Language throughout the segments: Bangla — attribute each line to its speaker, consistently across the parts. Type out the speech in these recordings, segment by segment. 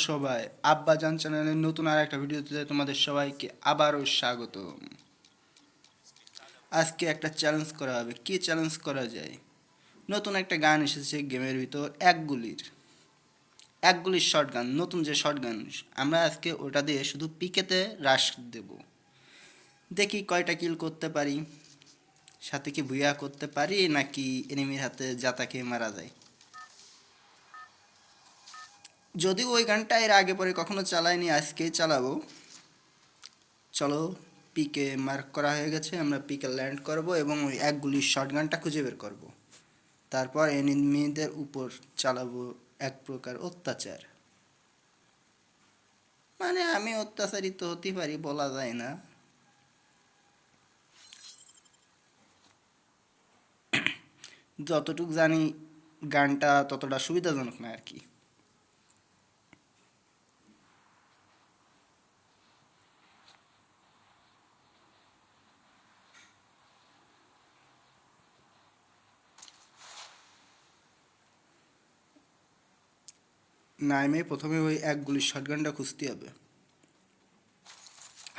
Speaker 1: সবাই আব্বাজান চ্যানেলের নতুন আর একটা ভিডিওতে তোমাদের সবাইকে আবারও স্বাগত। আজকে একটা চ্যালেঞ্জ করা হবে। কি চ্যালেঞ্জ করা যায়? নতুন একটা গান এসেছে গেমের ভিতর, এক গুলির শর্ট গান, নতুন যে শর্ট গান, আমরা আজকে ওটা দিয়ে শুধু পিকেতে রাশ দেব। দেখি কয়টা কিল করতে পারি, সাথে কি ভুইয়া করতে পারি নাকি এনিমির হাতে জাতা খেয়ে মারা যায়। যদি ওই গানটা এর আগে পরে কখনো চালাইনি, আজকেই চালাবো। চলো, পিকে মার্ক করা হয়ে গেছে, আমরা পিকে ল্যান্ড করব এবং ওই এক গুলির শটগানটা খুঁজে বের করব। তারপর এনিমিদের উপর চালাবো এক প্রকার অত্যাচার। মানে আমি অত্যাচারিত হতে পারি, বলা যায় না। যতটুক জানি গানটা ততটা সুবিধাজনক না আর কি। নাইমে প্রথমে ওই এক গুলির শটগানটা খুঁজতে হবে।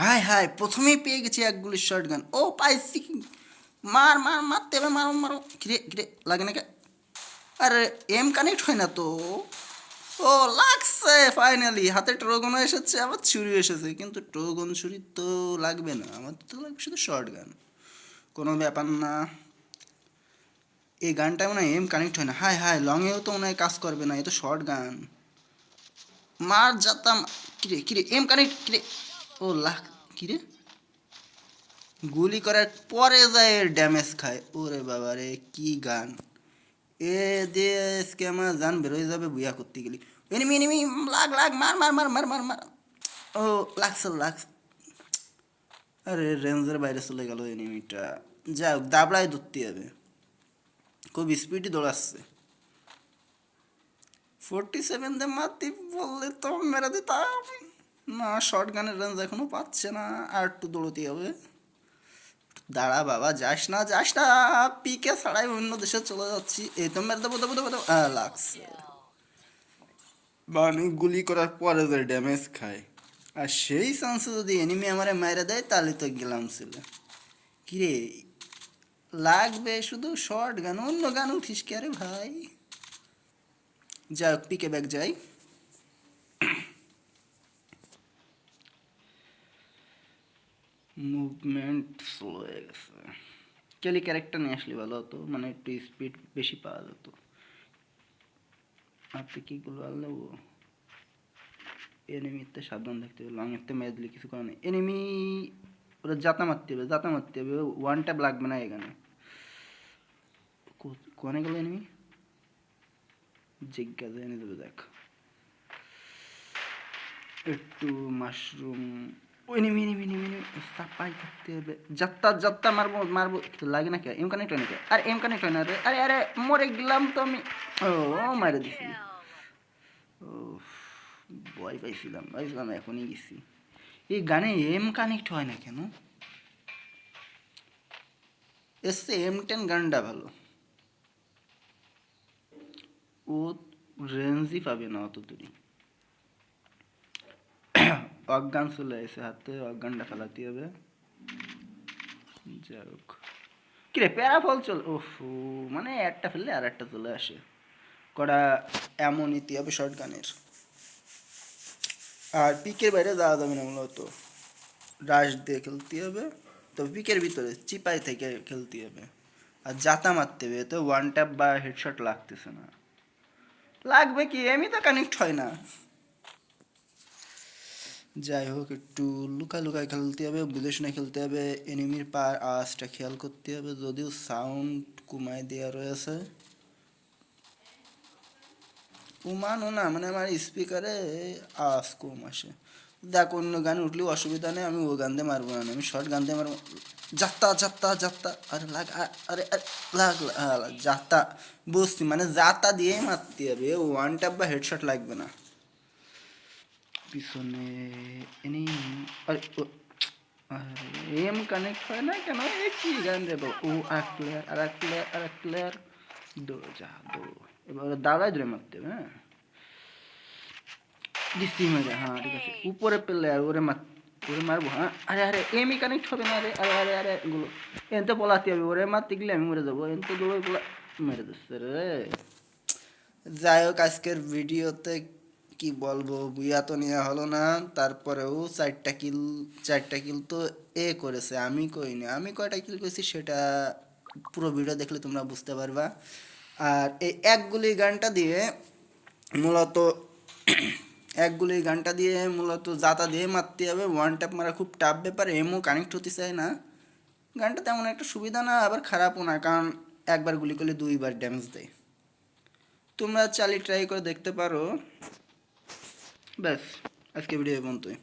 Speaker 1: হাই হাই, প্রথমেই পেয়ে গেছি এক গুলির শটগান। ও পাইছি, মার মার মারতে হবে, মারো মারো। কিরে কিরে লাগে না কে? আরে এম কানেক্ট হয় না তো। ও লাগছে, ফাইনালি হাতে ট্রোগনও এসেছে, আবার ছুরি এসেছে, কিন্তু ট্রোগন ছুরি তো লাগবে না, আমার তো লাগবে শুধু শর্ট গান। কোনো ব্যাপার না। এই গানটা মনে হয় এম কানেক্ট হয় না। হাই হাই, লংয়েও তো মনে হয় কাজ করবে না, এ তো শর্ট গান। মার যাতাম। কিরে কিরে এম কানেক্ট, কিরে। ও লাখ, কিরে গুলি করার পরে যায় ড্যামেজ খায়। ওরে বাবা রে, কি গান! এ দেশকে আমার জান বেরোয় যাবে বুয়া করতে গেলি। এনিমি এনিমি, লাগ লাগ, মার মার মার মার মার মার। ও লাগছে লাগছে। আরে রেঞ্জের বাইরে চলে গেল এনিমিটা। যাই হোক, দাবড়ায় ধরতে হবে, খুব স্পিডে দৌড়াচ্ছে। 47 দিয়ে মারতে বললে তো মেরে দিতাম। না, শর্ট গানের রেঞ্জ এখনো পাচ্ছে না, আর একটু দৌড়তে হবে। দাঁড়া বাবা, যাস না যাস না, পিকে ছাড়াই অন্য দেশে চলে যাচ্ছি। এই তো মেরে দেবো দেবো দেবো দেবো। লাগছে। মানে গুলি করার পরে যে ড্যামেজ খায়, আর সেই চান্সে যদি এনিমি আমারে মেরে দেয় তাহলে তো গেলাম ছিল। কিরে, লাগবে শুধু শর্ট গান, অন্য গান উঠিস কে রে ভাই? যাই হোক, পিকে ব্যাক যাই। মুভমেন্ট স্লো হয়ে গেছে। কেলি ক্যারেক্টার নিয়ে আসলে ভালো হতো, মানে একটু স্পিড বেশি পাওয়া যেত। আপনি কি গুলো আনলেও এনিমিতে সাবধান থাকতে হবে, লংয়েতে মেরে দিলে কিছু করে নেই। এনিমি ওরা জাতা মারতে হবে, জাতা মারতে হবে, ওয়ান ট্যাপ লাগবে না এখানে। কোনে গেল এনিমি? জিজ্ঞাসা এনে দেবে দেখ। একটু মাশরুম। ও এনিমি এনিমি এনিমি এনিমি, সাপাই থাকতে হবে। যাত্তা যাত্তা মারবো মারবো, লাগে না কে? এম কানেক্ট হয় না কে? আরে এম কানেক্ট হয় না রে, আরে আরে মরে গেলাম তো আমি। ও মারে দিছি। ও ভয় পাইছিলাম, ভাবছিলাম এখনই গেছি। এই গানে এম কানেক্ট হয় না কেন? এসছে M10 গানটা ভালো। ও রেঞ্জই পাবে না অত দূরে। অজ্ঞান চলে এসে হাতে, অজ্ঞানটা ফেলাতে হবে। যাই হোক, কিরে প্যারাফল চল, ওফ, মানে একটা ফেললে আর একটা চলে আসে। কটা এমন ইতি হবে শর্ট গানের। আর পিকের বাইরে যাওয়া যাবে না মূলত, রাশ দিয়ে খেলতে হবে। তো পিকের ভিতরে চিপাই থেকে খেলতে হবে, আর জাতা মারতে হবে, তো ওয়ান ট্যাপ বা হেডশট লাগতেছে না। লাগবে কি, এমনি তো কানেক্ট হয় না। যাই হোক, একটু লুকা লুকায় খেলতে হবে, বুঝে শুনে খেলতে হবে, এনিমির পার আওয়াজটা খেয়াল করতে হবে, যদিও সাউন্ড কমায় দেওয়া রয়েছে। কমানো না, মানে আমার স্পিকারে আওয়াজ কম আসে। দেখ, অন্য গান উঠলেও অসুবিধা নেই, আমি ও গান দিয়ে মারবো না, আমি শর্ট গান দিয়ে মারবো। যাত্তা যাত্তা যাত্তা, আরে লাগ, আরে আরে লাগ, যাত্তা। বুঝছি, মানে যাত্তা দিয়েই মারতে হবে, ওয়ান ট্যাপ বা হেডশট লাগবে না। পিছনে এনি, আরে ও, এম কানেক্ট হয় না কেন? এ কি গান রে বাবা! ও আর প্লেয়ার, আর এক প্লেয়ার, আর এক প্লেয়ার। দৌড় যা দৌড়, এবার দাঁড়ায় ধরে মারতে হবে। হ্যাঁ, দিচ্ছি মেরে, হ্যাঁ ঠিক আছে, উপরে পেলে আর ওরে মারবো, হ্যাঁ আরে আরে এমই কানেক্ট হবে না, আরে আরে আরে আরে গুলো এনতে পলাতে হবে, ওরে মারতে গেলে আমি মরে যাবো, এনতে গুলো এগুলো মেরে দিচ্ছে রে। যাই হোক আজকের ভিডিওতে কি বলবো, বুয়া তো নেওয়া হলো না, তারপরেও 4টা কিল তো করেছে, আমি করিনি। আমি কয়টা কিল করেছি সেটা পুরো ভিডিও দেখলে তোমরা বুঝতে পারবা। আর এই মূলত এক গুলি গানটা দিয়ে মূলত জাতা দিয়ে মারতে হবে, ওয়ান ট্যাপ মারা খুব টাফ ব্যাপার, এমও কানেক্ট হতে চায় না। গানটা তেমন একটা সুবিধা না, আবার খারাপও না, কারণ একবার গুলি করলে 2বার ড্যামেজ দেয়। তোমরা চালিয়ে ট্রাই করে দেখতে পারো। ব্যাস, আজকে ভিডিও এই পর্যন্তই।